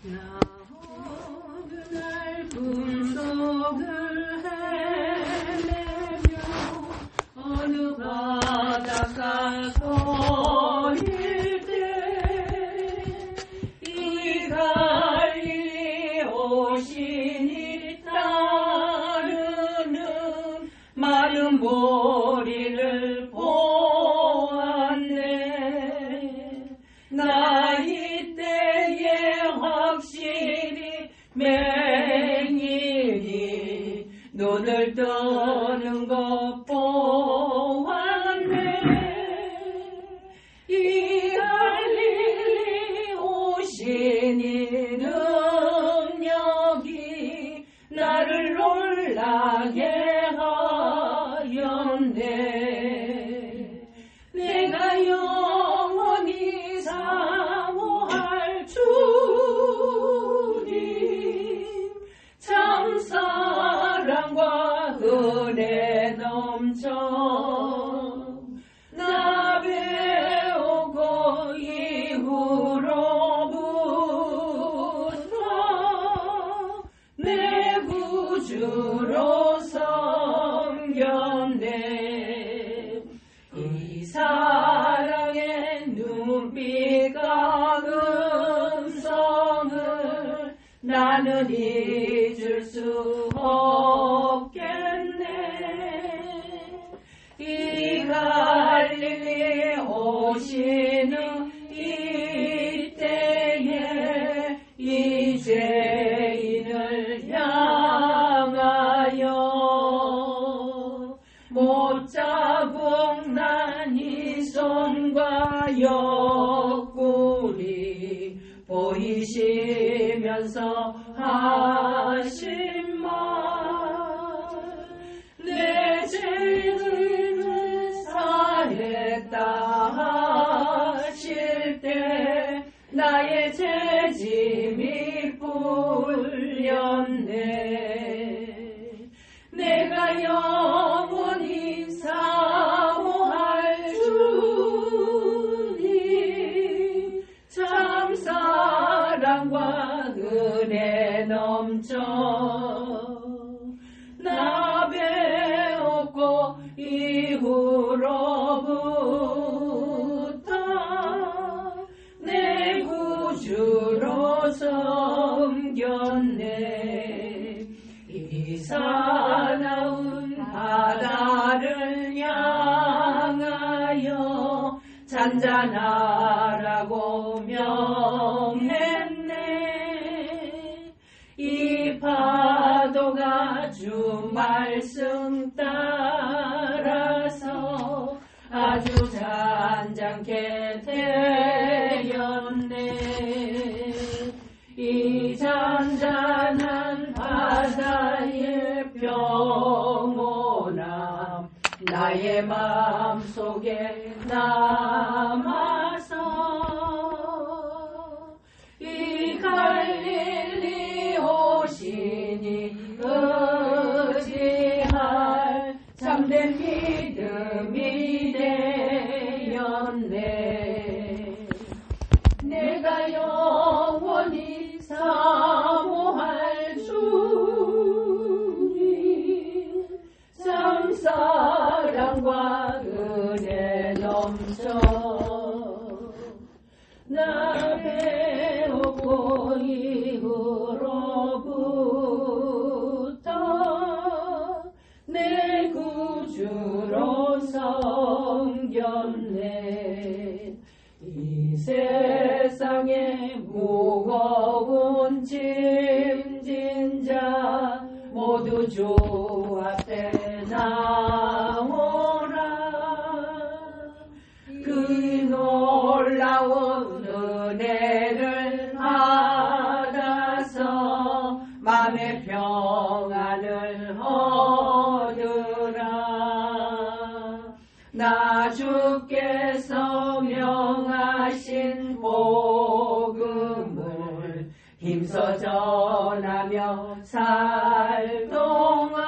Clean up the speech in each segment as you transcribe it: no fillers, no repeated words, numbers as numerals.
나 어느 날 꿈속을 헤매며 어느 바닷가 서일 때 이 갈릴리 오시니 따르는 마른 보리를 보았네. 나 이때에 확실히 맹인이 눈을 뜨는 것 보았네. 이 갈릴리 오시니 능력이 나를 놀라게 하였네. 내가 영원히 사모할 주님 참 사랑과 은혜 넘쳐 나 배우고 이후로부터 내 구주로 섬겼네. 이 사랑의 눈빛과 음성을 나는 잊을 수 없겠네. 이 갈릴리 오시는 이때에 이 죄인을 향하여 못자국 난 이 손과 옆구리 보이시면서 하신 말 내 죄를 사했다 하실 때 나의 죄짐이 풀렸네. 내가 영원히 사모할 주님 참 사랑과 은혜 넘쳐 나 배웠고 이후로부터 내 구주로 섬겼네. 이 사나운 바다를 향하여 잔잔하라고 명했네. 이 파도가 주 말씀 따라서 아주 잔잔케 되었네. 이 잔잔한 바다의 평온함 나의 마음속에 남아서 이 갈릴리 오시니 의지할 참된 믿음이 되었네. 내가 영원히 사모할 주님 참 사랑과 은혜 넘쳐 나 배우고 이후로부터 내 구주로 섬겼네. 이 세상에 무거운 짐진 자 모두 주 앞에 나오라. 그 놀라운 은혜를 받아서 맘의 평안을 얻으라. 나 주께서 명하신 복음을 힘써 전하며 살 동안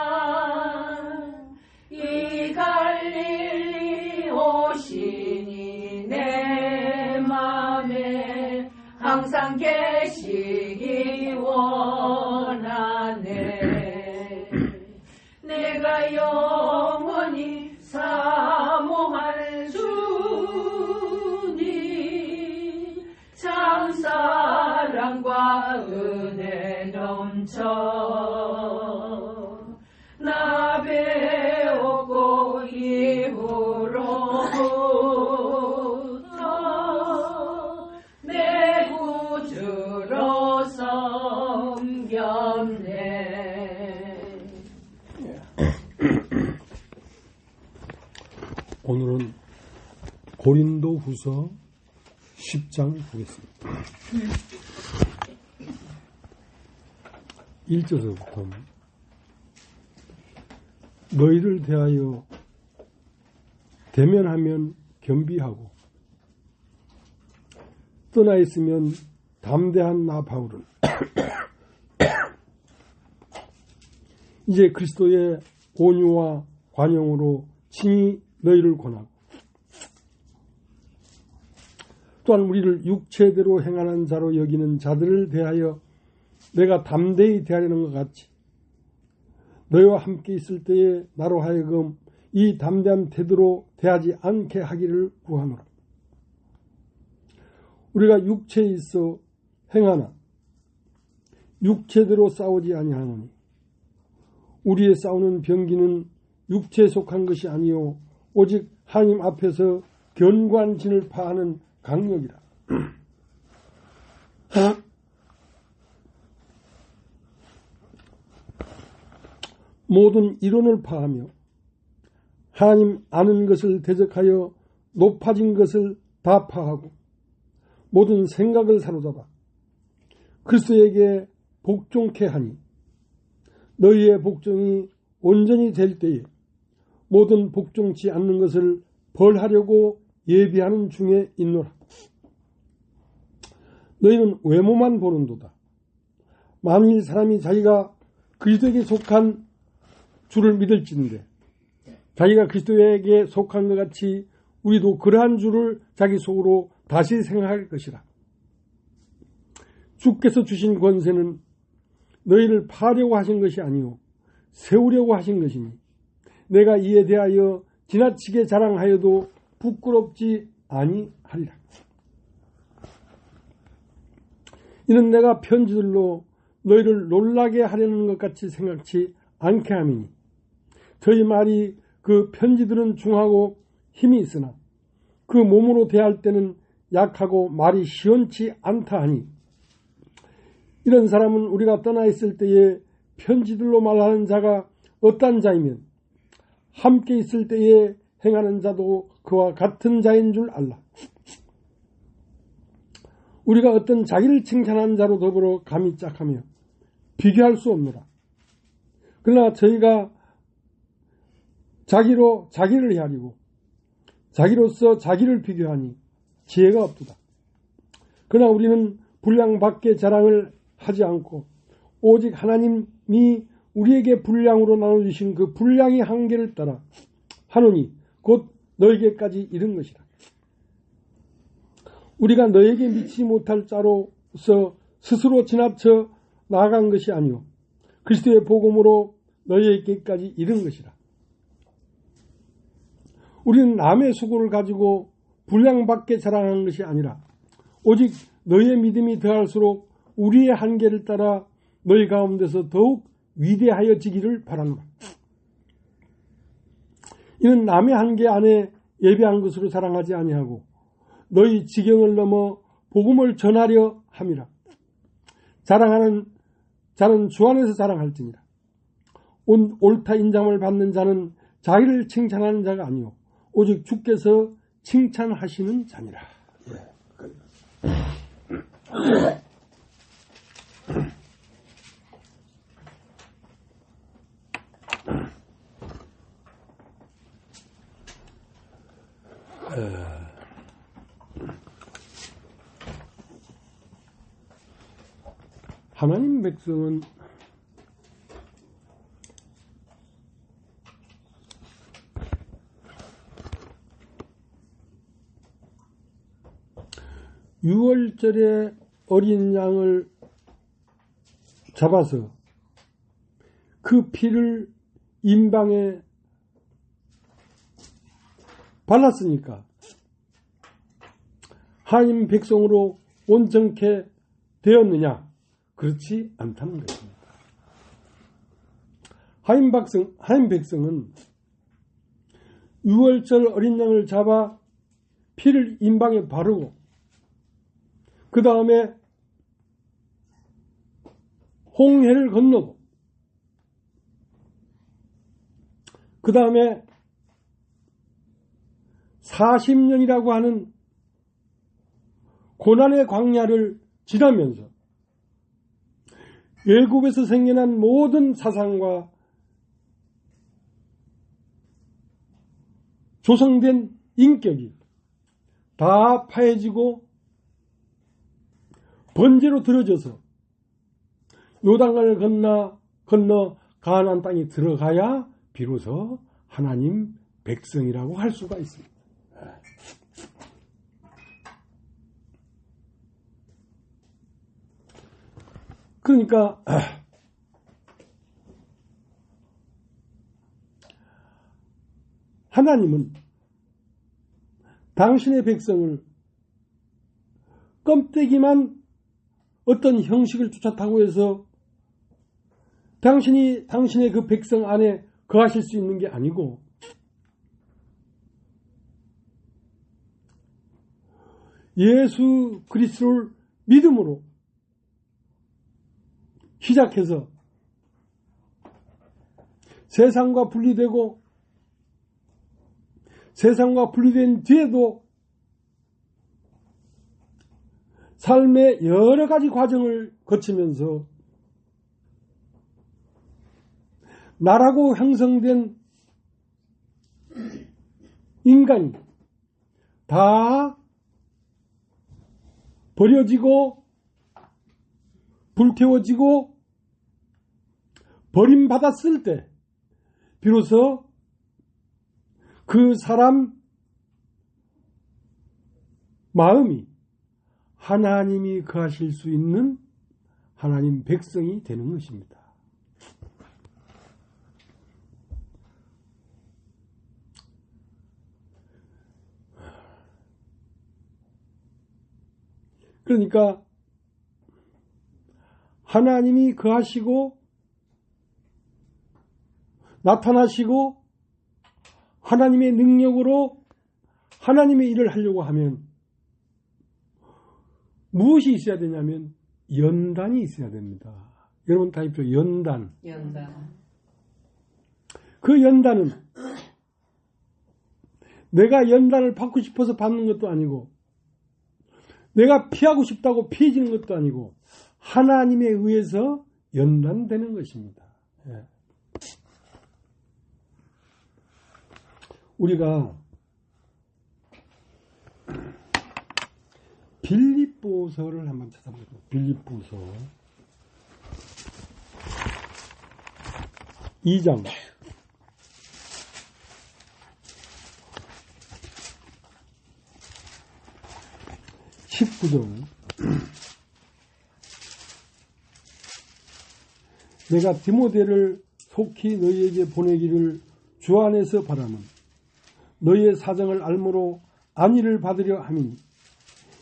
이 갈릴리 오시니 내 맘에 항상 계시기 원하네. 내가 영원히 사모할 주님, 참 사랑과 은혜 넘쳐 나 배웠고 이후로부터 내 구주로 섬겼네. 오늘은 고린도후서 10장 보겠습니다. 1절부터 너희를 대하여 대면하면 겸비하고 떠나 있으면 담대한 나 바울은 이제 그리스도의 온유와 관용으로 친히 너희를 권하고 또한 우리를 육체대로 행하는 자로 여기는 자들을 대하여 내가 담대히 대하려는 것 같이 너희와 함께 있을 때에 나로 하여금 이 담대한 태도로 대하지 않게 하기를 구하노라. 우리가 육체에 있어 행하나 육체대로 싸우지 아니하노니 우리의 싸우는 병기는 육체에 속한 것이 아니요 오직 하나님 앞에서 견고한 진을 파하는 강력이라. 모든 이론을 파하며 하나님 아는 것을 대적하여 높아진 것을 다 파하고 모든 생각을 사로잡아 그리스도에게 복종케 하니 너희의 복종이 온전히 될 때에 모든 복종치 않는 것을 벌하려고 예비하는 중에 있노라. 너희는 외모만 보는도다. 만일 사람이 자기가 그리스도에게 속한 주를 믿을진데 자기가 그리스도에게 속한 것 같이 우리도 그러한 주를 자기 속으로 다시 생각할 것이라. 주께서 주신 권세는 너희를 파려고 하신 것이 아니요 세우려고 하신 것이니 내가 이에 대하여 지나치게 자랑하여도 부끄럽지 아니하리라. 이는 내가 편지들로 너희를 놀라게 하려는 것 같이 생각지 않게 함이니 저희 말이 그 편지들은 중하고 힘이 있으나 그 몸으로 대할 때는 약하고 말이 시원치 않다 하니 이런 사람은 우리가 떠나 있을 때에 편지들로 말하는 자가 어떤 자이면 함께 있을 때에 행하는 자도 그와 같은 자인 줄 알라. 우리가 어떤 자기를 칭찬하는 자로 더불어 감히 짝하며 비교할 수 없노라. 그러나 저희가 자기로 자기를 헤아리고 자기로서 자기를 비교하니 지혜가 없도다. 그러나 우리는 분량 밖의 자랑을 하지 않고 오직 하나님이 우리에게 분량으로 나눠주신 그 분량의 한계를 따라 하노니 곧 너에게까지 이른 것이라. 우리가 너에게 미치지 못할 자로서 스스로 지나쳐 나아간 것이 아니오 그리스도의 복음으로 너에게까지 이른 것이라. 우리는 남의 수고를 가지고 분량 밖에 자랑하는 것이 아니라 오직 너의 믿음이 더할수록 우리의 한계를 따라 너희 가운데서 더욱 위대하여지기를 바라노라. 이는 남의 한계 안에 예배한 것으로 자랑하지 아니하고 너희 지경을 넘어 복음을 전하려 함이라. 자랑하는 자는 주 안에서 자랑할지니라. 옳다 인정을 받는 자는 자기를 칭찬하는 자가 아니요 오직 주께서 칭찬하시는 자니라. 하나님 백성은 유월절에 어린 양을 잡아서 그 피를 임방에 발랐으니까 하나님 백성으로 온전케 되었느냐? 그렇지 않다는 것입니다. 하나님 백성은 유월절 어린 양을 잡아 피를 임방에 바르고 그 다음에 홍해를 건너고 그 다음에 40년이라고 하는 고난의 광야를 지나면서 애굽에서 생겨난 모든 사상과 조성된 인격이 다 파해지고 번제로 들어져서 요단강을 건너 가나안 땅에 들어가야 비로소 하나님 백성이라고 할 수가 있습니다. 그러니까 하나님은 당신의 백성을 껌때기만 어떤 형식을 쫓았다고 해서 당신의 그 백성 안에 거하실 수 있는 게 아니고 예수 그리스도를 믿음으로 시작해서 세상과 분리되고 세상과 분리된 뒤에도 삶의 여러 가지 과정을 거치면서 나라고 형성된 인간이 다 버려지고 불태워지고 버림받았을 때 비로소 그 사람 마음이 하나님이 거하실 수 있는 하나님 백성이 되는 것입니다. 그러니까 하나님이 거하시고 나타나시고 하나님의 능력으로 하나님의 일을 하려고 하면 무엇이 있어야 되냐면 연단이 있어야 됩니다. 여러분 다 입죠. 연단. 그 연단은 내가 연단을 받고 싶어서 받는 것도 아니고 내가 피하고 싶다고 피해지는 것도 아니고 하나님에 의해서 연단되는 것입니다. 예. 우리가 빌립보서를 한번 찾아보죠. 빌립보서 2장 19절 내가 디모데를 속히 너희에게 보내기를 주 안에서 바라면 너희의 사정을 알므로 안위를 받으려 함이니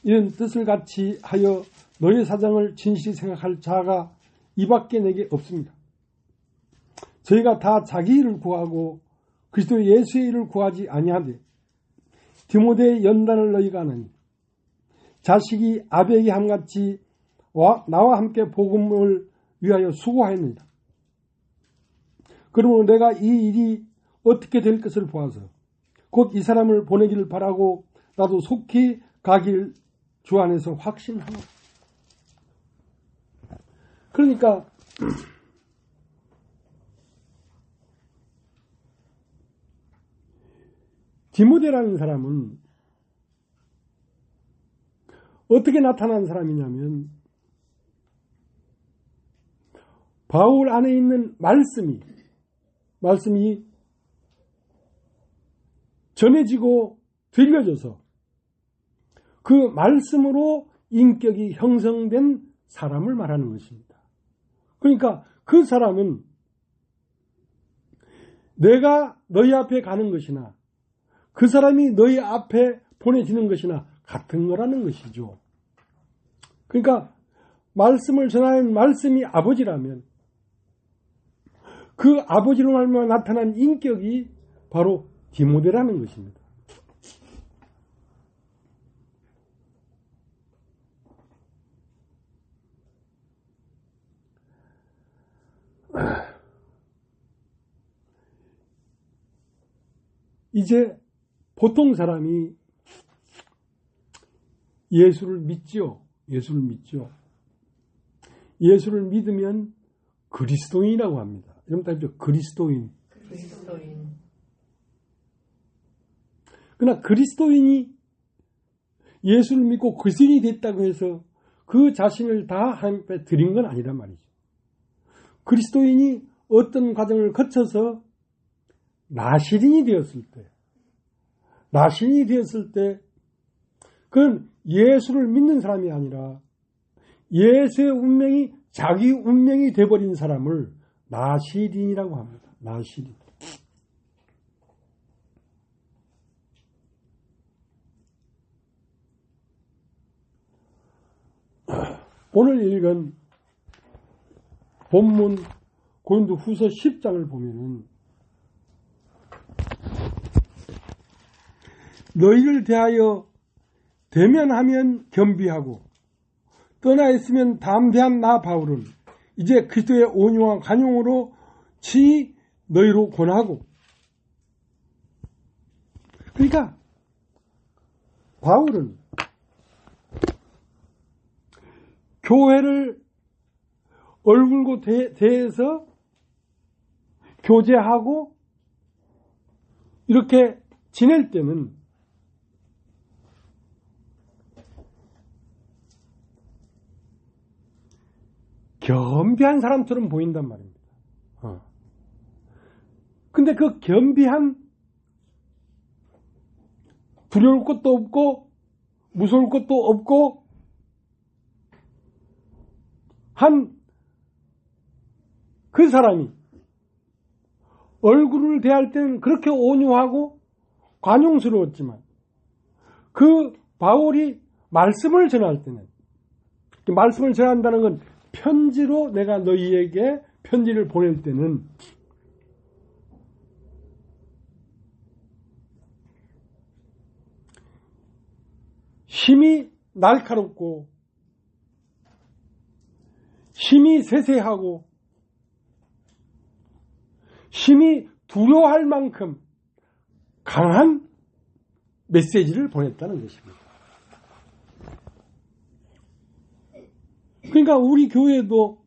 이런 뜻을 같이 하여 너희의 사정을 진실히 생각할 자가 이밖에 내게 없습니다. 저희가 다 자기 일을 구하고 그리스도 예수의 일을 구하지 아니하되 디모데의 연단을 너희가 아느니 자식이 아베에게 함같이 나와 함께 복음을 위하여 수고하였느니라. 그러므로 내가 이 일이 어떻게 될 것을 보아서 곧 이 사람을 보내기를 바라고 나도 속히 가길 주 안에서 확신하노. 그러니까 디모데라는 사람은 어떻게 나타난 사람이냐면 바울 안에 있는 말씀이 전해지고 들려져서 그 말씀으로 인격이 형성된 사람을 말하는 것입니다. 그러니까 그 사람은 내가 너희 앞에 가는 것이나 그 사람이 너희 앞에 보내지는 것이나 같은 거라는 것이죠. 그러니까 말씀을 전하는 말씀이 아버지라면 그 아버지로 말미암아 나타난 인격이 바로 디모데라는 것입니다. 이제 보통 사람이 예수를 믿지요. 예수를 믿죠. 예수를 믿으면 그리스도인이라고 합니다. 여러분 다 알죠? 그리스도인. 그러나 그리스도인이 예수를 믿고 그리스도인이 됐다고 해서 그 자신을 다 하나님께 드린 건 아니란 말이죠. 그리스도인이 어떤 과정을 거쳐서 나실인이 되었을 때 그건 예수를 믿는 사람이 아니라 예수의 운명이 자기 운명이 되어버린 사람을 나실인이라고 합니다. 나실인. 오늘 읽은 본문 고린도후서 10장을 보면은 너희를 대하여 대면하면 겸비하고 떠나 있으면 담대한 나 바울은 이제 그리스도의 온유와 관용으로 친히 너희로 권하고. 그러니까 바울은 교회를 얼굴고 대해서 교제하고 이렇게 지낼 때는 겸비한 사람처럼 보인단 말입니다. 근데 그 겸비한 두려울 것도 없고 무서울 것도 없고 한 그 사람이 얼굴을 대할 때는 그렇게 온유하고 관용스러웠지만 그 바울이 말씀을 전할 때는, 말씀을 전한다는 건 편지로 내가 너희에게 편지를 보낼 때는 힘이 날카롭고 힘이 세세하고 힘이 두려워할 만큼 강한 메시지를 보냈다는 것입니다. 그러니까 우리 교회도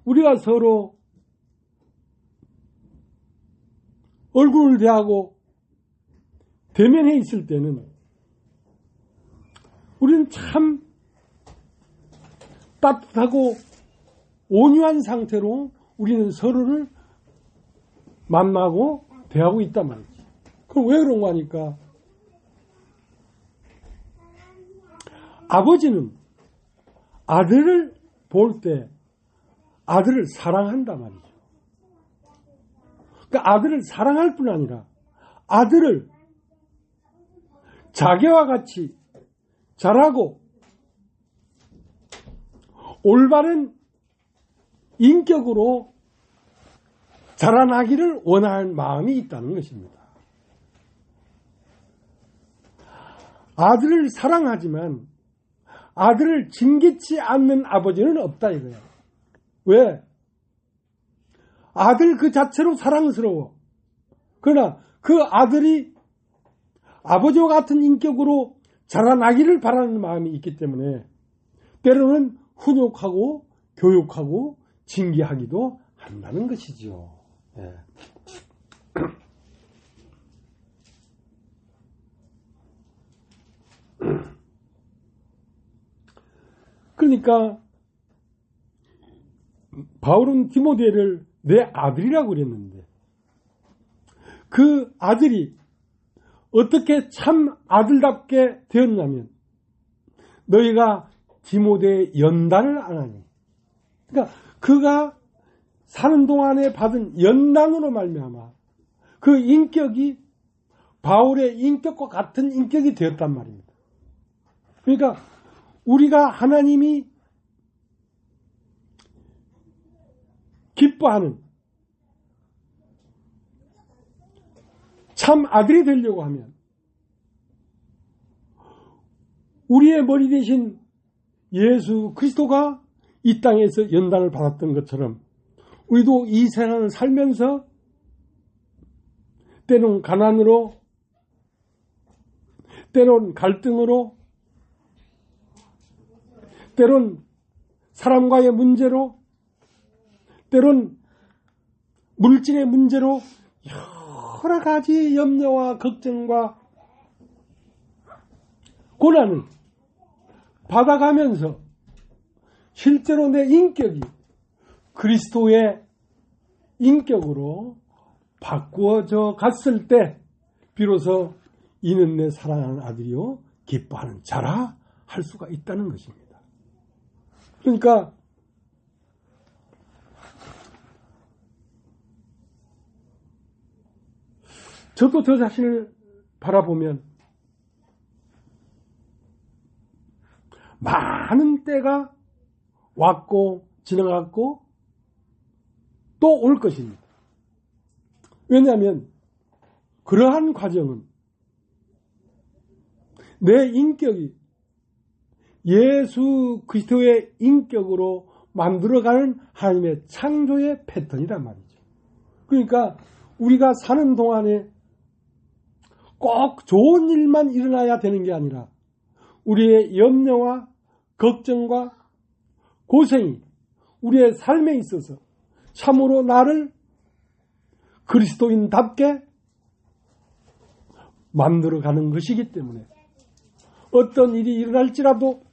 우리가 서로 얼굴을 대하고 대면해 있을 때는 우리는 참 따뜻하고 온유한 상태로 우리는 서로를 만나고 대하고 있단 말이지. 그럼 왜 그런가 하니까 아버지는 아들을 볼 때 아들을 사랑한단 말이죠. 그러니까 아들을 사랑할 뿐 아니라 아들을 자기와 같이 잘하고 올바른 인격으로 자라나기를 원하는 마음이 있다는 것입니다. 아들을 사랑하지만 아들을 징계치 않는 아버지는 없다 이거예요. 왜? 아들 그 자체로 사랑스러워. 그러나 그 아들이 아버지와 같은 인격으로 자라나기를 바라는 마음이 있기 때문에 때로는 훈육하고 교육하고 징계하기도 한다는 것이죠. 예. 그러니까 바울은 디모데를 내 아들이라고 그랬는데 그 아들이 어떻게 참 아들답게 되었냐면 너희가 디모데의 연단을 안 하니, 그러니까 그가 사는 동안에 받은 연단으로 말미암아 그 인격이 바울의 인격과 같은 인격이 되었단 말입니다. 그러니까 우리가 하나님이 기뻐하는 참 아들이 되려고 하면 우리의 머리 대신 예수 그리스도가 이 땅에서 연단을 받았던 것처럼 우리도 이 세상을 살면서 때론 가난으로, 때론 갈등으로, 때론 사람과의 문제로, 때론 물질의 문제로 여러 가지 염려와 걱정과 고난을 받아가면서 실제로 내 인격이 그리스도의 인격으로 바꾸어져 갔을 때 비로소 이는 내 사랑하는 아들이요 기뻐하는 자라 할 수가 있다는 것입니다. 그러니까 저도 저 자신을 바라보면 많은 때가 왔고 지나갔고 또 올 것입니다. 왜냐하면 그러한 과정은 내 인격이 예수 그리스도의 인격으로 만들어가는 하나님의 창조의 패턴이란 말이죠. 그러니까 우리가 사는 동안에 꼭 좋은 일만 일어나야 되는 게 아니라 우리의 염려와 걱정과 고생이 우리의 삶에 있어서 참으로 나를 그리스도인답게 만들어가는 것이기 때문에 어떤 일이 일어날지라도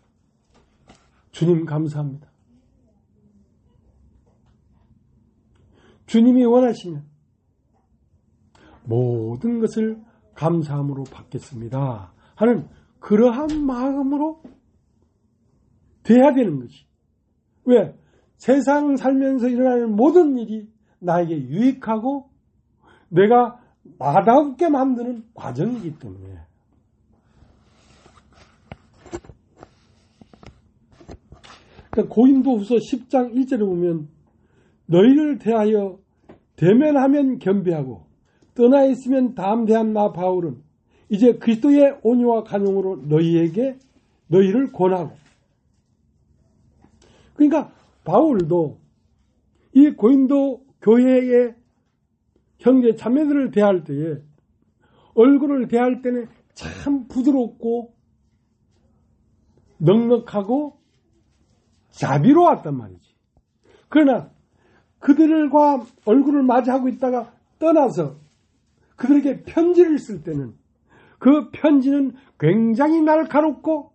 주님 감사합니다. 주님이 원하시면 모든 것을 감사함으로 받겠습니다 하는 그러한 마음으로 돼야 되는 것이. 왜? 세상 살면서 일어나는 모든 일이 나에게 유익하고 내가 나답게 만드는 과정이기 때문에. 그러니까 고린도후서 10장 1절에 보면 너희를 대하여 대면하면 겸비하고 떠나 있으면 담대한 나 바울은 이제 그리스도의 온유와 간용으로 너희를 권하고. 그러니까 바울도 이 고린도 교회의 형제 자매들을 대할 때에 얼굴을 대할 때는 참 부드럽고 넉넉하고 자비로웠단 말이지. 그러나 그들과 얼굴을 맞이하고 있다가 떠나서 그들에게 편지를 쓸 때는 그 편지는 굉장히 날카롭고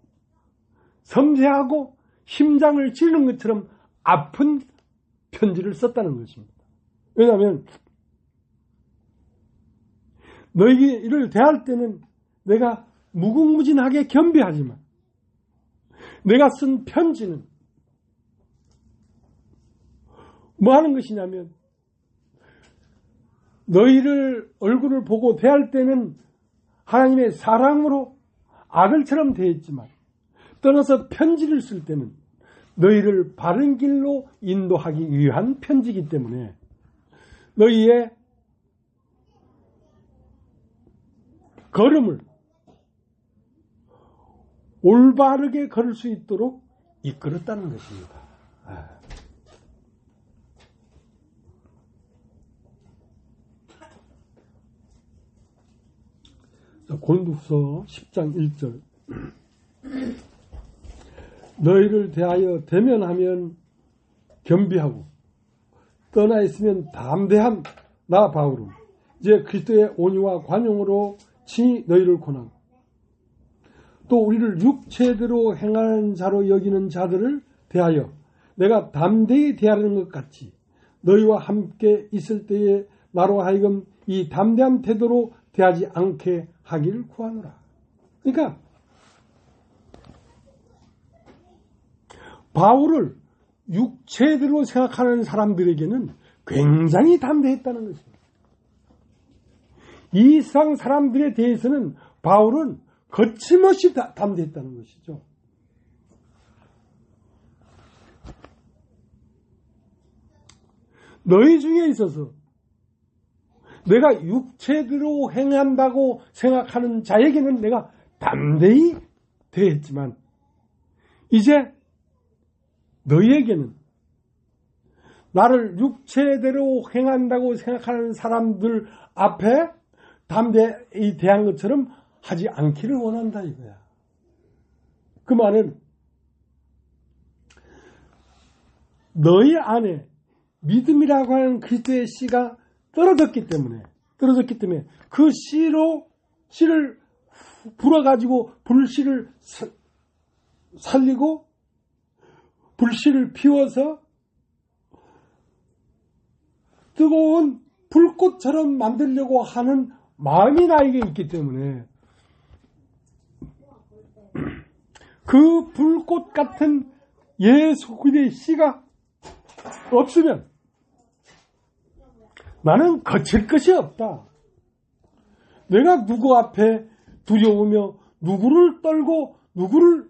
섬세하고 심장을 찌르는 것처럼 아픈 편지를 썼다는 것입니다. 왜냐하면 너희를 대할 때는 내가 무궁무진하게 겸비하지만 내가 쓴 편지는 뭐 하는 것이냐면 너희를 얼굴을 보고 대할 때는 하나님의 사랑으로 아들처럼 대했지만 떠나서 편지를 쓸 때는 너희를 바른 길로 인도하기 위한 편지이기 때문에 너희의 걸음을 올바르게 걸을 수 있도록 이끌었다는 것입니다. 고린도후서 10장 1절 너희를 대하여 대면하면 겸비하고 떠나 있으면 담대한 나 바울은 이제 그리스도의 온유와 관용으로 친히 너희를 권하고 또 우리를 육체대로 행하는 자로 여기는 자들을 대하여 내가 담대히 대하는 것 같이 너희와 함께 있을 때에 나로 하여금 이 담대한 태도로 대하지 않게 하기를 구하노라. 그러니까 바울을 육체대로 생각하는 사람들에게는 굉장히 담대했다는 것입니다. 이 세상 사람들에 대해서는 바울은 거침없이 담대했다는 것이죠. 너희 중에 있어서 내가 육체대로 행한다고 생각하는 자에게는 내가 담대히 대했지만 이제 너희에게는 나를 육체대로 행한다고 생각하는 사람들 앞에 담대히 대한 것처럼 하지 않기를 원한다 이거야. 그 말은 너희 안에 믿음이라고 하는 그리스도의 씨가 떨어졌기 때문에 그 씨를 불어가지고 불씨를 살리고 불씨를 피워서 뜨거운 불꽃처럼 만들려고 하는 마음이 나에게 있기 때문에 그 불꽃 같은 예수 그리스도의 씨가 없으면 나는 거칠 것이 없다. 내가 누구 앞에 두려우며 누구를 떨고 누구를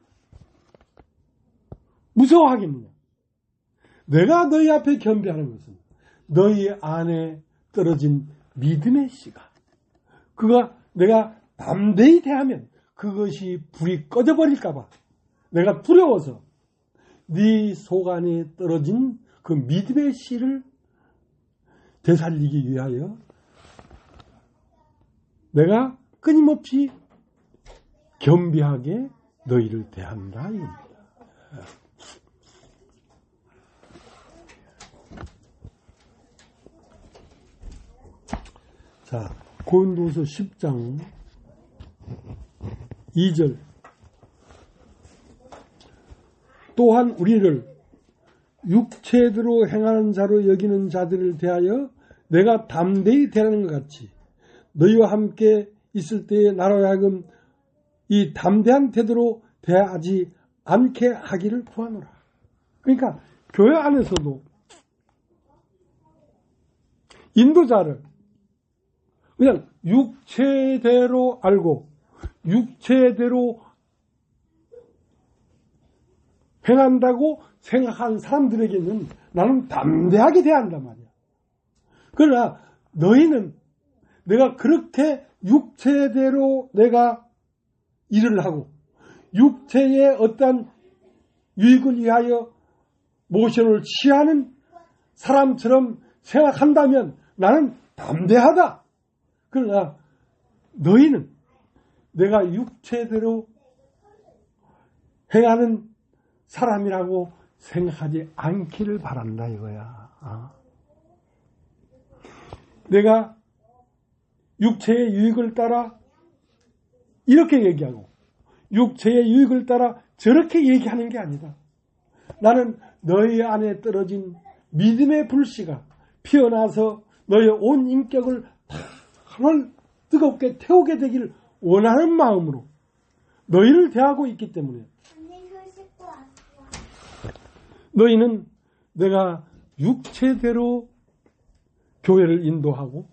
무서워하겠느냐. 내가 너희 앞에 겸비하는 것은 너희 안에 떨어진 믿음의 씨가 그가 내가 담대히 대하면 그것이 불이 꺼져버릴까 봐 내가 두려워서 네 속 안에 떨어진 그 믿음의 씨를 되살리기 위하여 내가 끊임없이 겸비하게 너희를 대한다 이겁니다. 자, 고린도서 10장 2절 또한 우리를 육체대로 행하는 자로 여기는 자들을 대하여 내가 담대히 대하는 것 같이 너희와 함께 있을 때에 나로 하여금 이 담대한 태도로 대하지 않게 하기를 구하노라. 그러니까 교회 안에서도 인도자를 그냥 육체대로 알고 육체대로 행한다고 생각하는 사람들에게는 나는 담대하게 대한단 말이야. 그러나 너희는 내가 그렇게 육체대로 내가 일을 하고 육체의 어떠한 유익을 위하여 모션을 취하는 사람처럼 생각한다면 나는 담대하다. 그러나 너희는 내가 육체대로 행하는 사람이라고 생각하지 않기를 바란다 이거야. 내가 육체의 유익을 따라 이렇게 얘기하고 육체의 유익을 따라 저렇게 얘기하는 게 아니다. 나는 너희 안에 떨어진 믿음의 불씨가 피어나서 너의 온 인격을 하늘 뜨겁게 태우게 되기를 원하는 마음으로 너희를 대하고 있기 때문에 너희는 내가 육체대로 교회를 인도하고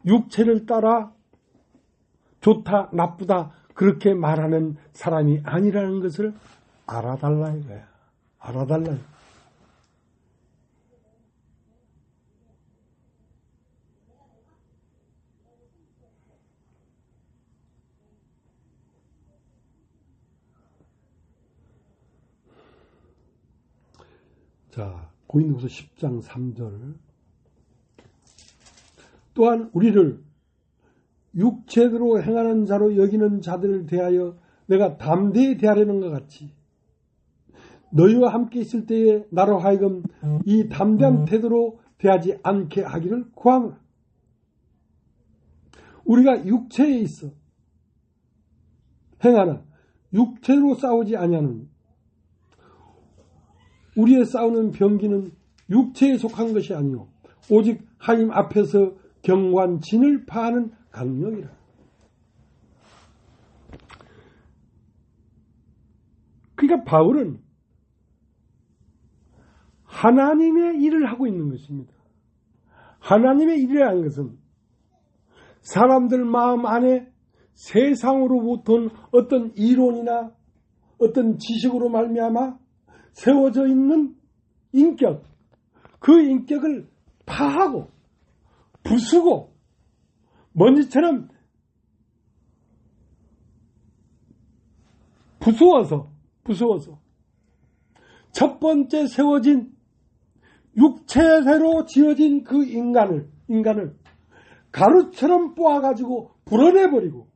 육체를 따라 좋다 나쁘다 그렇게 말하는 사람이 아니라는 것을 알아달라 이거야. 알아달라. 자, 고린도서 10장 3절 또한 우리를 육체대로 행하는 자로 여기는 자들을 대하여 내가 담대히 대하려는 것 같이 너희와 함께 있을 때에 나로 하여금 이 담대한 태도로 대하지 않게 하기를 구하노라. 우리가 육체에 있어 행하나 육체로 싸우지 아니하는 우리의 싸우는 병기는 육체에 속한 것이 아니요 오직 하나님 앞에서 경관 진을 파하는 강력이라. 그러니까 바울은 하나님의 일을 하고 있는 것입니다. 하나님의 일이라는 것은 사람들 마음 안에 세상으로부터 어떤 이론이나 어떤 지식으로 말미암아 세워져 있는 인격, 그 인격을 파하고 부수고 먼지처럼 부수어서 첫 번째 세워진 육체대로 지어진 그 인간을 가루처럼 뽀아가지고 불어내버리고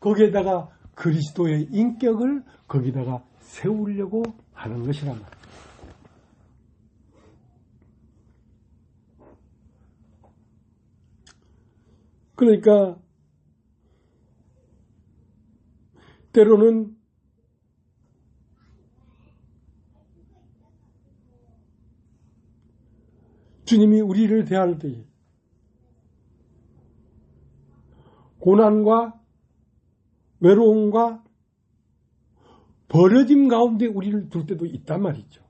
거기에다가 그리스도의 인격을 거기다가 세우려고 하는 것이란 말이에요. 그러니까 때로는 주님이 우리를 대할 때에 고난과 외로움과 버려짐 가운데 우리를 둘 때도 있단 말이죠.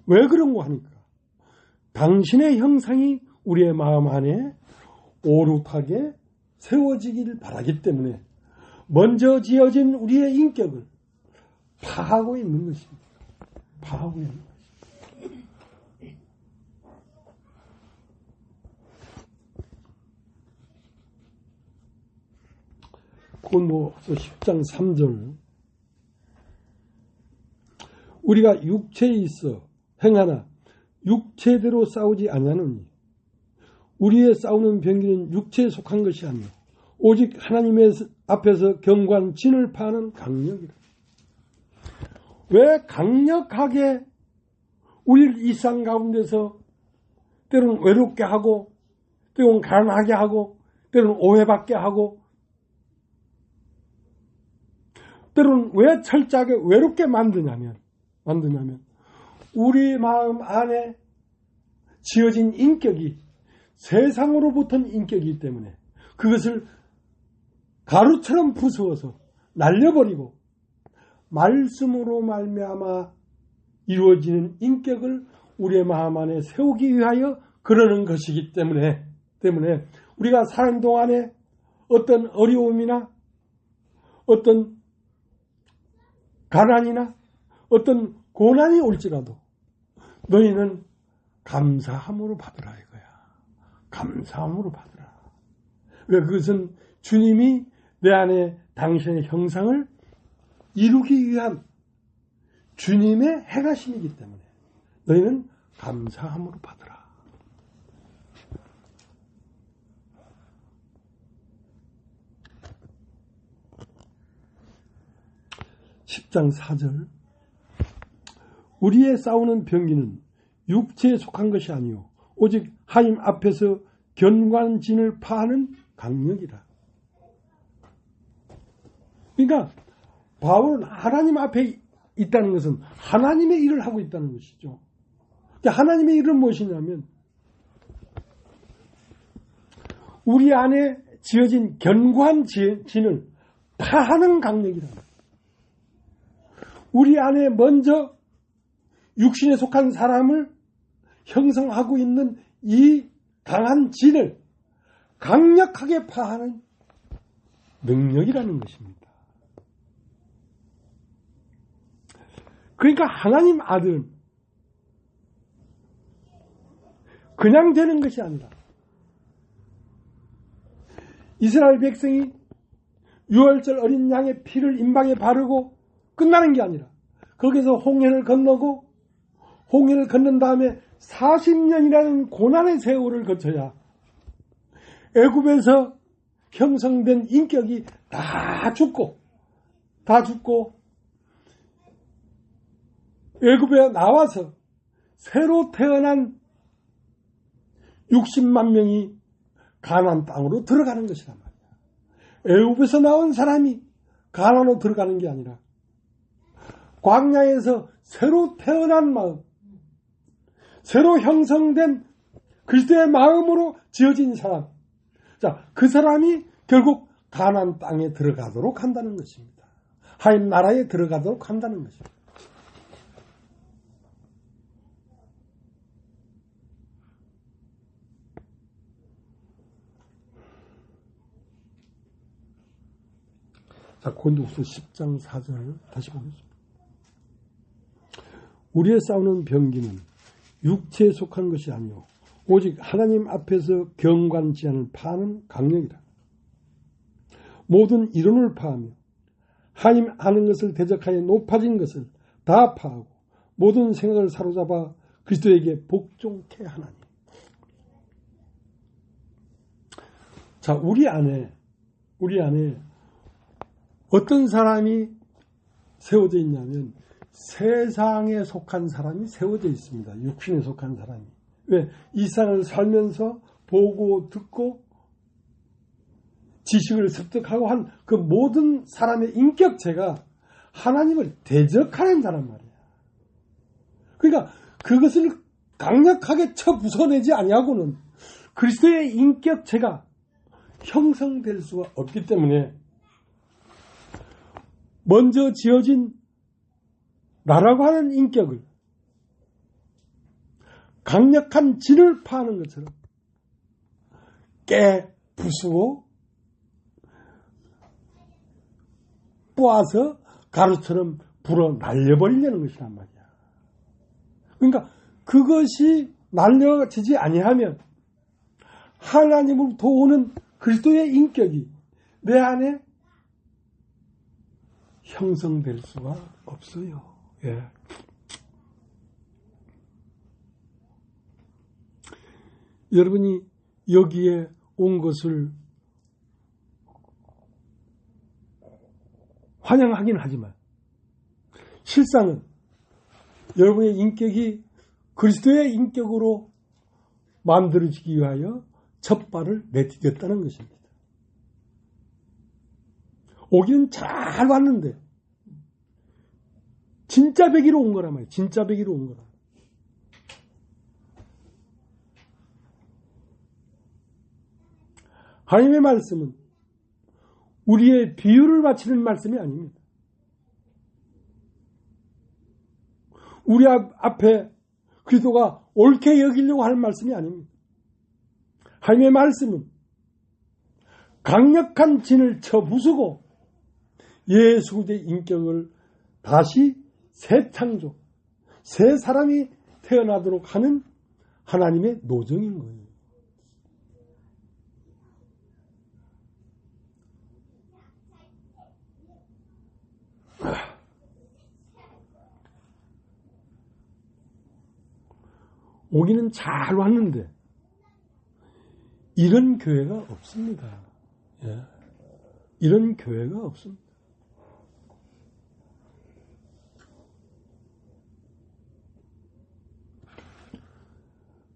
왜 그런가 하니까 당신의 형상이 우리의 마음 안에 오롯하게 세워지기를 바라기 때문에 먼저 지어진 우리의 인격을 파하고 있는 것입니다. 파하고 있는 것입니다. 고린도서 10장 3절 우리가 육체에 있어 행하나 육체대로 싸우지 아니하느니 우리의 싸우는 병기는 육체에 속한 것이 아니요 오직 하나님의 앞에서 견고한 진을 파는 강력이라. 왜 강력하게 우리를 일상 가운데서 때로는 외롭게 하고 때로는 가난하게 하고 때로는 오해받게 하고 때로는 왜 철저하게 외롭게 만드냐면 우리 마음 안에 지어진 인격이 세상으로부터는 인격이기 때문에 그것을 가루처럼 부수어서 날려버리고 말씀으로 말미암아 이루어지는 인격을 우리의 마음 안에 세우기 위하여 그러는 것이기 때문에 우리가 사는 동안에 어떤 어려움이나 어떤 가난이나 어떤 고난이 올지라도 너희는 감사함으로 받으라 이거야. 감사함으로 받으라. 왜 그것은 주님이 내 안에 당신의 형상을 이루기 위한 주님의 행하심이기 때문에 너희는 감사함으로 받으라. 10장 4절 우리의 싸우는 병기는 육체에 속한 것이 아니요 오직 하나님 앞에서 견고한 진을 파하는 강력이라. 그러니까 바울은 하나님 앞에 있다는 것은 하나님의 일을 하고 있다는 것이죠. 하나님의 일은 무엇이냐면 우리 안에 지어진 견고한 진을 파하는 강력이다. 우리 안에 먼저 육신에 속한 사람을 형성하고 있는 이 강한 진을 강력하게 파하는 능력이라는 것입니다. 그러니까 하나님 아들은 그냥 되는 것이 아니라 이스라엘 백성이 유월절 어린 양의 피를 임방에 바르고 끝나는 게 아니라 거기서 홍해를 건너고 홍해를 건넌 다음에 40년이라는 고난의 세월을 거쳐야 애굽에서 형성된 인격이 다 죽고 애굽에 나와서 새로 태어난 60만 명이 가나안 땅으로 들어가는 것이란 말이야. 애굽에서 나온 사람이 가나안으로 들어가는 게 아니라 광야에서 새로 태어난 마음, 새로 형성된 그리스도의 마음으로 지어진 사람, 자, 그 사람이 결국 가나안 땅에 들어가도록 한다는 것입니다. 하나님 나라에 들어가도록 한다는 것입니다. 자, 고린도후서 10장 4절 다시 보겠습니다. 우리의 싸우는 병기는 육체에 속한 것이 아니요 오직 하나님 앞에서 경관지하는 파는 강력이라. 모든 이론을 파하며 하나님 아는 것을 대적하여 높아진 것을 다 파하고 모든 생각을 사로잡아 그리스도에게 복종케 하나니. 자, 우리 안에 어떤 사람이 세워져 있냐면 세상에 속한 사람이 세워져 있습니다. 육신에 속한 사람이. 왜? 이 세상을 살면서 보고 듣고 지식을 습득하고 한 그 모든 사람의 인격체가 하나님을 대적하는 사람 말이야. 그러니까 그것을 강력하게 쳐 부숴내지 아니하고는 그리스도의 인격체가 형성될 수가 없기 때문에 먼저 지어진 나라고 하는 인격을 강력한 진을 파는 것처럼 깨 부수고 뽀아서 가루처럼 불어 날려버리려는 것이란 말이야. 그러니까 그것이 날려지지 아니하면 하나님으로부터 오는 그리스도의 인격이 내 안에 형성될 수가 없어요. 예. 여러분이 여기에 온 것을 환영하긴 하지만 실상은 여러분의 인격이 그리스도의 인격으로 만들어지기 위하여 첫 발을 내디뎠다는 것입니다. 오기는 잘 왔는데 진짜 배기로 온 거란 말이에요. 진짜 배기로 온 거라. 하나님의 말씀은 우리의 비유를 바치는 말씀이 아닙니다. 우리 앞에 그리스도가 옳게 여기려고 하는 말씀이 아닙니다. 하나님의 말씀은 강력한 진을 쳐 부수고 예수 그리스도의 인격을 다시 새 창조, 새 사람이 태어나도록 하는 하나님의 노정인 거예요. 오기는 잘 왔는데 이런 교회가 없습니다. 예. 이런 교회가 없습니다.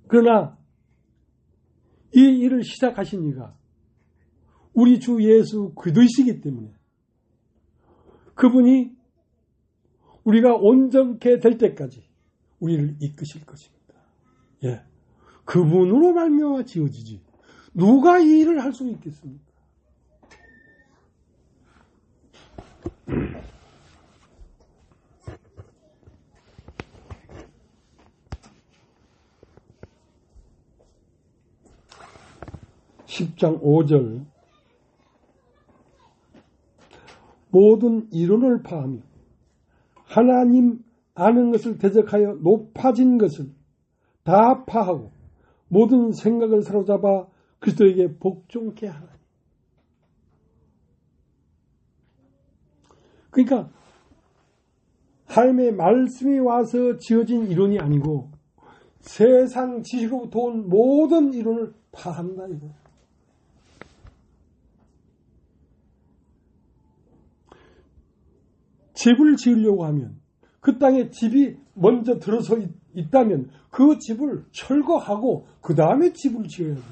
그러나 이 일을 시작하신 이가 우리 주 예수 그리스도이시기 때문에 그분이 우리가 온전케 될 때까지 우리를 이끄실 것입니다. 예, 그분으로 말미암아 지어지지 누가 이 일을 할 수 있겠습니까? (10장 5절) 모든 이론을 파하며 하나님 아는 것을 대적하여 높아진 것을 다 파하고 모든 생각을 사로잡아 그리스도에게 복종케 하나니. 그러니까 하나님의 말씀이 와서 지어진 이론이 아니고 세상 지식으로부터 온 모든 이론을 파한다 이거. 집을 지으려고 하면 그 땅에 집이 먼저 들어서 있다면 그 집을 철거하고 그 다음에 집을 지어야 되지.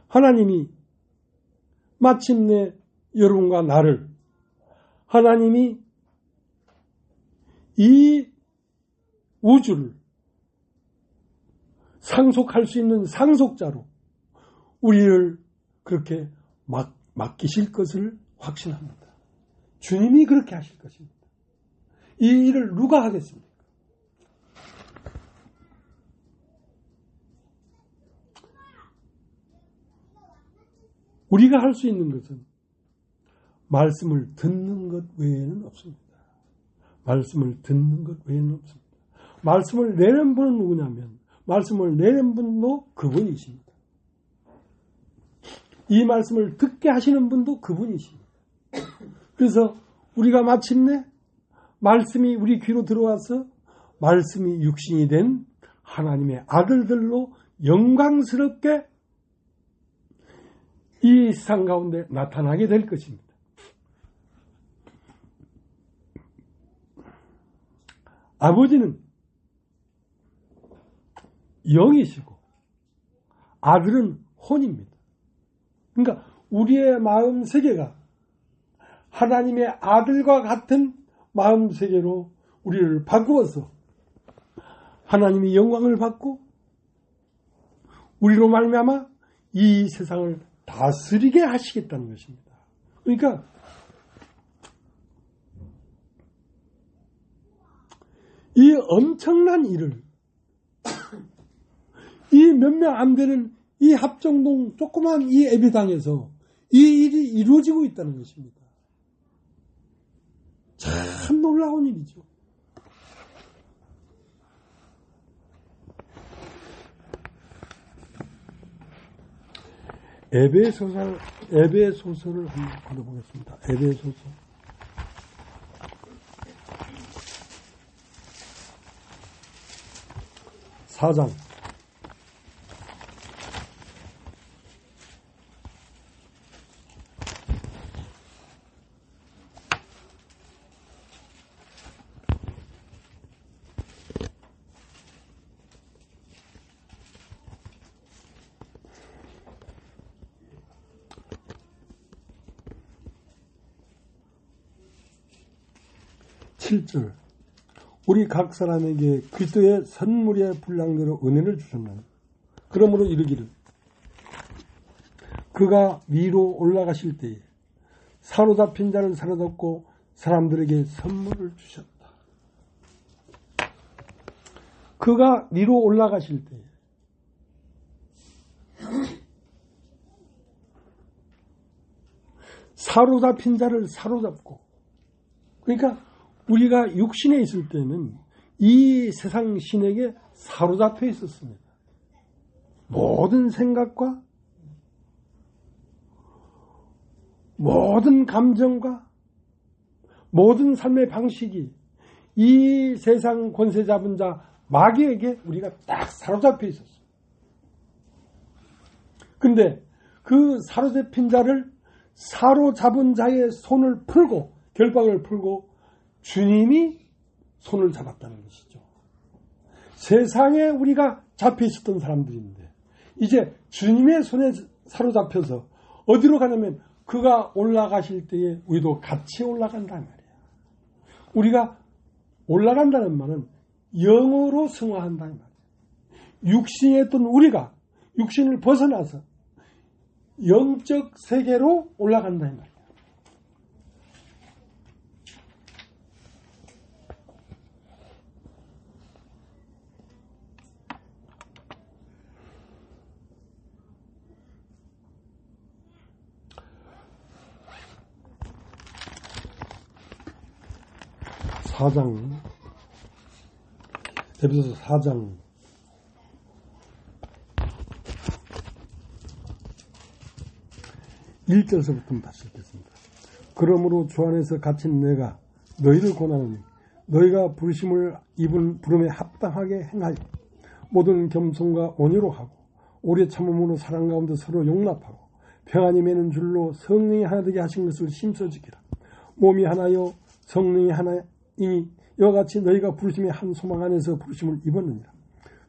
하나님이 마침내 여러분과 나를 하나님이 이 우주를 상속할 수 있는 상속자로 우리를 그렇게 맡기실 것을 확신합니다. 주님이 그렇게 하실 것입니다. 이 일을 누가 하겠습니까? 우리가 할 수 있는 것은 말씀을 듣는 것 외에는 없습니다. 말씀을 듣는 것 외에는 없습니다. 말씀을 내는 분은 누구냐면 말씀을 내는 분도 그분이십니다. 이 말씀을 듣게 하시는 분도 그분이십니다. 그래서 우리가 마침내 말씀이 우리 귀로 들어와서 말씀이 육신이 된 하나님의 아들들로 영광스럽게 이 세상 가운데 나타나게 될 것입니다. 아버지는 영이시고 아들은 혼입니다. 그러니까 우리의 마음 세계가 하나님의 아들과 같은 마음 세계로 우리를 바꾸어서 하나님이 영광을 받고 우리로 말미암아 이 세상을 다스리게 하시겠다는 것입니다. 그러니까 이 엄청난 일을 이 몇 명 안 되는 이 합정동 조그만 이 예배당에서 이 일이 이루어지고 있다는 것입니다. 참 놀라운 일이죠. 에베소서를 한번 받아보겠습니다. 에베소서 4장 7절 우리 각 사람에게 그리스도의 선물의 분량대로 은혜를 주셨나니 그러므로 이르기를 그가 위로 올라가실 때에 사로잡힌 자를 사로잡고 사람들에게 선물을 주셨다. 그가 위로 올라가실 때에 사로잡힌 자를 사로잡고 그러니까 우리가 육신에 있을 때는 이 세상 신에게 사로잡혀 있었습니다. 모든 생각과 모든 감정과 모든 삶의 방식이 이 세상 권세 잡은 자 마귀에게 우리가 딱 사로잡혀 있었어요. 근데 그 사로잡힌 자를 사로잡은 자의 손을 풀고 결박을 풀고 주님이 손을 잡았다는 것이죠. 세상에 우리가 잡혀 있었던 사람들인데 이제 주님의 손에 사로잡혀서 어디로 가냐면 그가 올라가실 때에 우리도 같이 올라간다는 말이에요. 우리가 올라간다는 말은 영으로 승화한다는 말이에요. 육신에 있던 우리가 육신을 벗어나서 영적 세계로 올라간다는 말이에요. 에베소서 4장 1절서부터 다시 읽겠습니다. 그러므로 주 안에서 갇힌 내가 너희를 권하노니 너희가 부르심을 입은 부름에 합당하게 행하여 모든 겸손과 온유로 하고 오래 참음으로 사랑 가운데 서로 용납하고 평안이 매는 줄로 성령이 하나 되게 하신 것을 힘써 지키라. 몸이 하나요 성령이 하나이니 이와 같이 너희가 부르심의 한 소망 안에서 부르심을 입었느니라.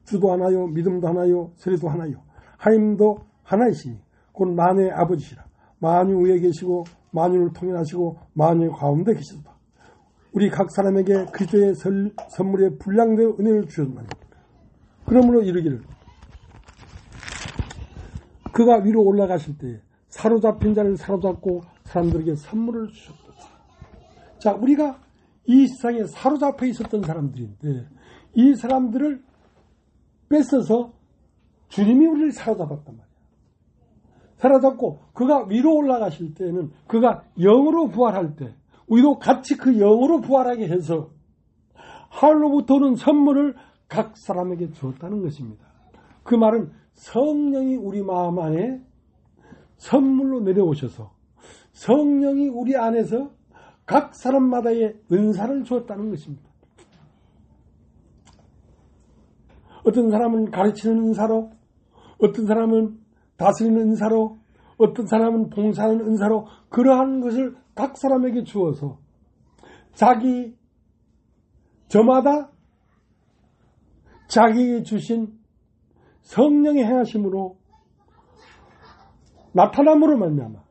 주도 하나요 믿음도 하나요 세례도 하나요 하나님도 하나이시니 곧 만유의 아버지시라. 만유 위에 계시고 만유를 통일하시고 만유 가운데 계시도다. 우리 각 사람에게 그리스도의 선물의 분량대로 은혜를 주셨나니 그러므로 이르기를 그가 위로 올라가실 때 사로잡힌 자를 사로잡고 사람들에게 선물을 주셨다. 자, 우리가 이 세상에 사로잡혀 있었던 사람들인데 이 사람들을 뺏어서 주님이 우리를 사로잡았단 말이야. 사라졌고 그가 위로 올라가실 때는 그가 영으로 부활할 때 우리도 같이 그 영으로 부활하게 해서 하늘로부터 오는 선물을 각 사람에게 주었다는 것입니다. 그 말은 성령이 우리 마음 안에 선물로 내려오셔서 성령이 우리 안에서 각 사람마다의 은사를 주었다는 것입니다. 어떤 사람은 가르치는 은사로, 어떤 사람은 다스리는 은사로, 어떤 사람은 봉사하는 은사로 그러한 것을 각 사람에게 주어서 자기 저마다 자기에게 주신 성령의 행하심으로 나타남으로 말미암아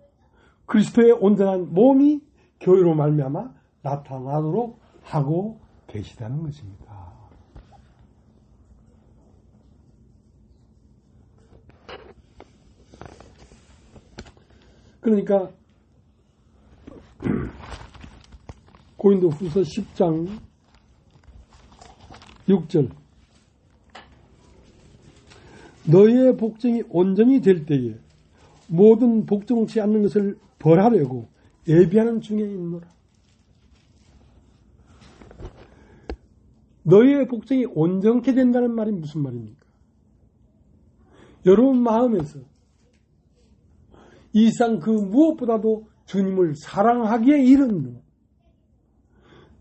그리스도의 온전한 몸이 교회로 말미암아 나타나도록 하고 계시다는 것입니다. 그러니까 고린도후서 10장 6절 너희의 복종이 온전히 될 때에 모든 복종치 않는 것을 벌하려고 예비하는 중에 있노라. 너희의 복종이 온전케 된다는 말이 무슨 말입니까? 여러분 마음에서 이상 그 무엇보다도 주님을 사랑하기에 이른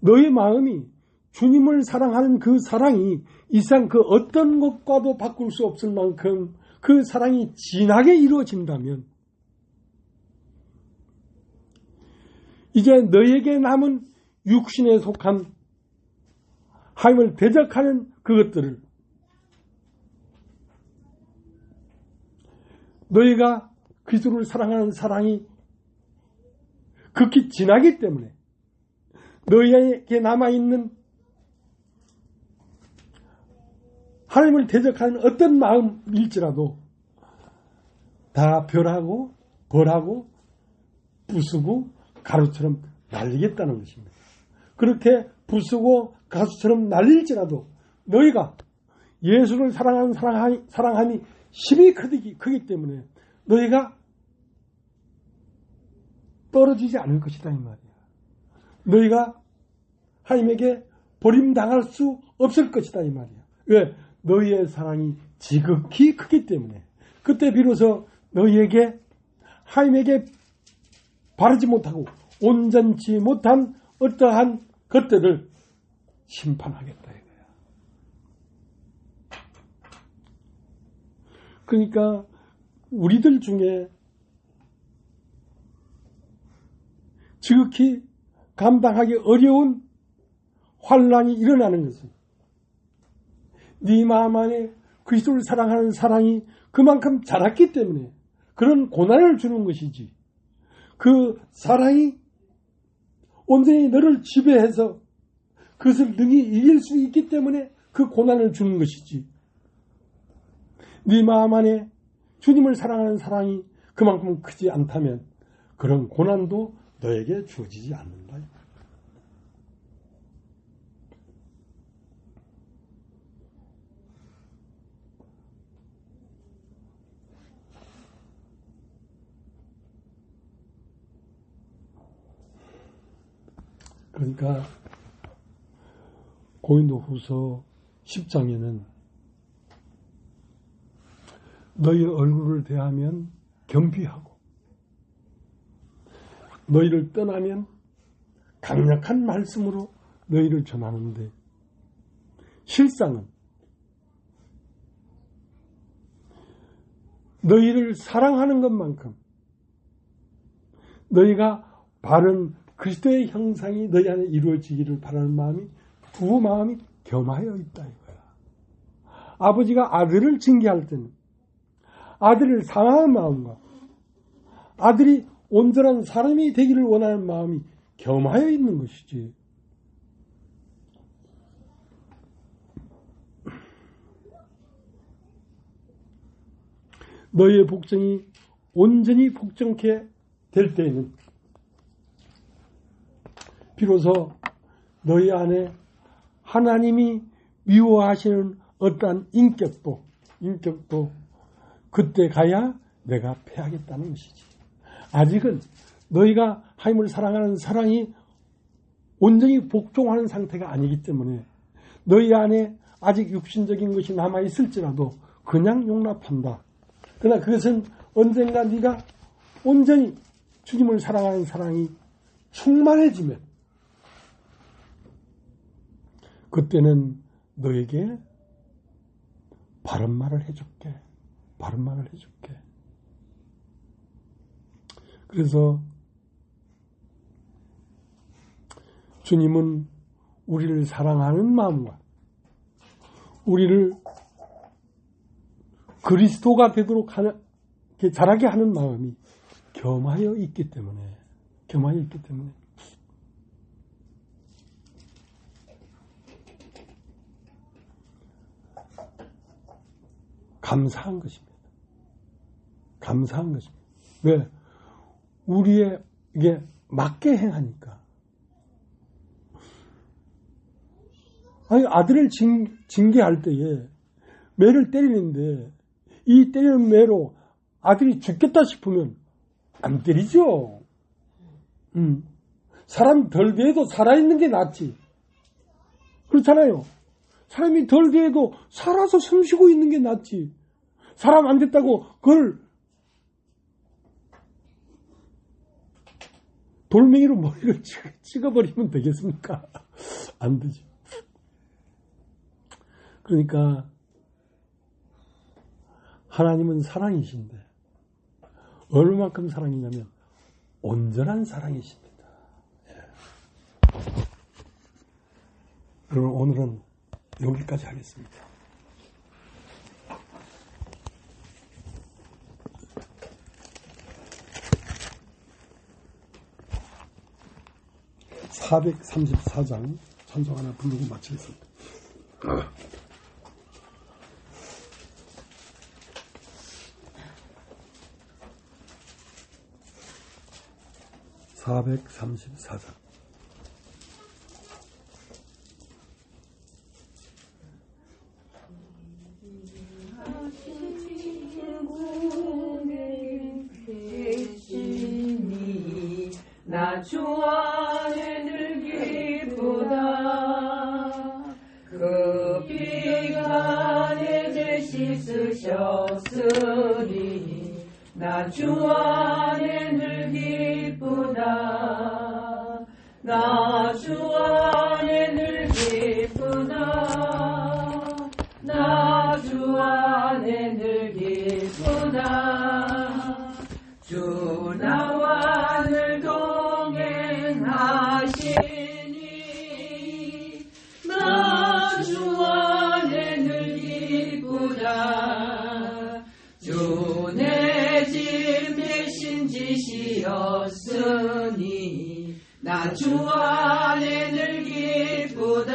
너희 마음이 주님을 사랑하는 그 사랑이 이상 그 어떤 것과도 바꿀 수 없을 만큼 그 사랑이 진하게 이루어진다면 이제 너희에게 남은 육신에 속한 하나님을 대적하는 그것들을 너희가 그리스도를 사랑하는 사랑이 극히 진하기 때문에 너희에게 남아있는 하나님을 대적하는 어떤 마음일지라도 다 벌하고 부수고 가루처럼 날리겠다는 것입니다. 그렇게 부수고 가루처럼 날릴지라도 너희가 예수를 사랑하는 사랑함이 힘이 크기 때문에 너희가 떨어지지 않을 것이다 이 말이야. 너희가 하나님에게 버림당할 수 없을 것이다 이 말이야. 왜? 너희의 사랑이 지극히 크기 때문에 그때 비로소 너희에게 하나님에게 바르지 못하고 온전치 못한 어떠한 것들을 심판하겠다 이거야. 그러니까 우리들 중에 지극히 감당하기 어려운 환난이 일어나는 것은 네 마음 안에 그리스도를 사랑하는 사랑이 그만큼 자랐기 때문에 그런 고난을 주는 것이지 그 사랑이 온전히 너를 지배해서 그것을 능히 이길 수 있기 때문에 그 고난을 주는 것이지 네 마음 안에 주님을 사랑하는 사랑이 그만큼 크지 않다면 그런 고난도 너에게 주어지지 않는다. 그러니까 고린도후서 10장에는 너희 얼굴을 대하면 겸비하고 너희를 떠나면 강력한 말씀으로 너희를 전하는데 실상은 너희를 사랑하는 것만큼 너희가 바른 그리스도의 형상이 너희 안에 이루어지기를 바라는 마음이 두 마음이 겸하여 있다 이거야. 아버지가 아들을 징계할 때는 아들을 사랑하는 마음과 아들이 온전한 사람이 되기를 원하는 마음이 겸하여 있는 것이지. 너희의 복종이 온전히 복종케 될 때에는 비로소 너희 안에 하나님이 미워하시는 어떠한 인격도 그때 가야 내가 패하겠다는 것이지. 아직은 너희가 하나님을 사랑하는 사랑이 온전히 복종하는 상태가 아니기 때문에 너희 안에 아직 육신적인 것이 남아있을지라도 그냥 용납한다. 그러나 그것은 언젠가 네가 온전히 주님을 사랑하는 사랑이 충만해지면 그때는 너에게 바른 말을 해줄게. 바른 말을 해줄게. 그래서 주님은 우리를 사랑하는 마음과 우리를 그리스도가 되도록 자라게 하는 마음이 겸하여 있기 때문에 감사한 것입니다. 감사한 것입니다. 왜? 우리에게 맞게 행하니까. 아니, 아들을 징계할 때에 매를 때리는데 이 때리는 매로 아들이 죽겠다 싶으면 안 때리죠. 사람 덜 대해도 살아있는 게 낫지. 그렇잖아요. 사람이 덜 대해도 살아서 숨쉬고 있는 게 낫지. 사람 안 됐다고 그걸 돌멩이로 머리를 찍어버리면 되겠습니까? 안 되지. 그러니까 하나님은 사랑이신데 얼마만큼 사랑이냐면 온전한 사랑이십니다. 예. 여러분 오늘은 여기까지 하겠습니다. (434장) 찬송 하나 부르고 마치겠습니다. 434장. 나 주 안에 늘 기쁘다. 그 피가 내 죄 씻으셨으니 나 주 안에 늘 기쁘다. 나 주 안에 늘 기쁘다. 나 주 안에 늘 기쁘다. 주 나와 늘 동행하시니 나 주 안에 늘 기쁘다. 주 내 짐 대신 지시었으니 나 주 안에 늘 기쁘다.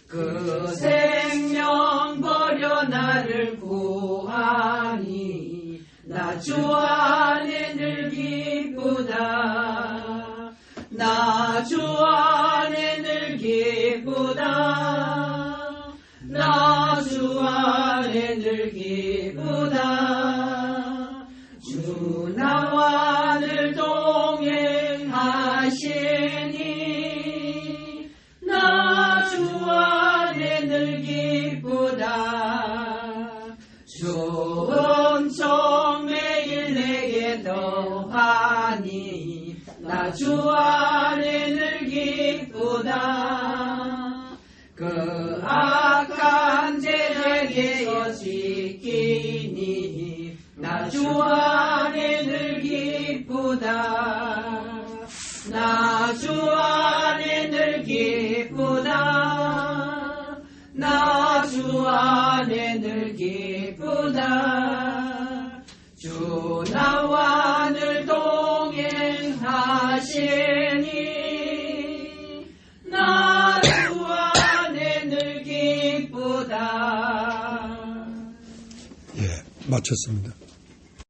그 생명 버려 나를 구하니 나 주 안에 늘 기쁘다. 나 주 안에 늘 기쁘다. 나 주 안에 늘 기쁘다. 주 나와 늘 동행하시니 나 주 안에 늘 기쁘다. 주 은총 매일 내게 더하니 나 주 안에 늘 기쁘다. 그 악한 죄에게서 지키니 나 주 안에 늘 기쁘다. 나 주 안에 늘 기쁘다. 나 주 안에 늘 기쁘다. 주 나와 늘 동행하시니 나 주 안에 늘 기쁘다. 예, 마쳤습니다.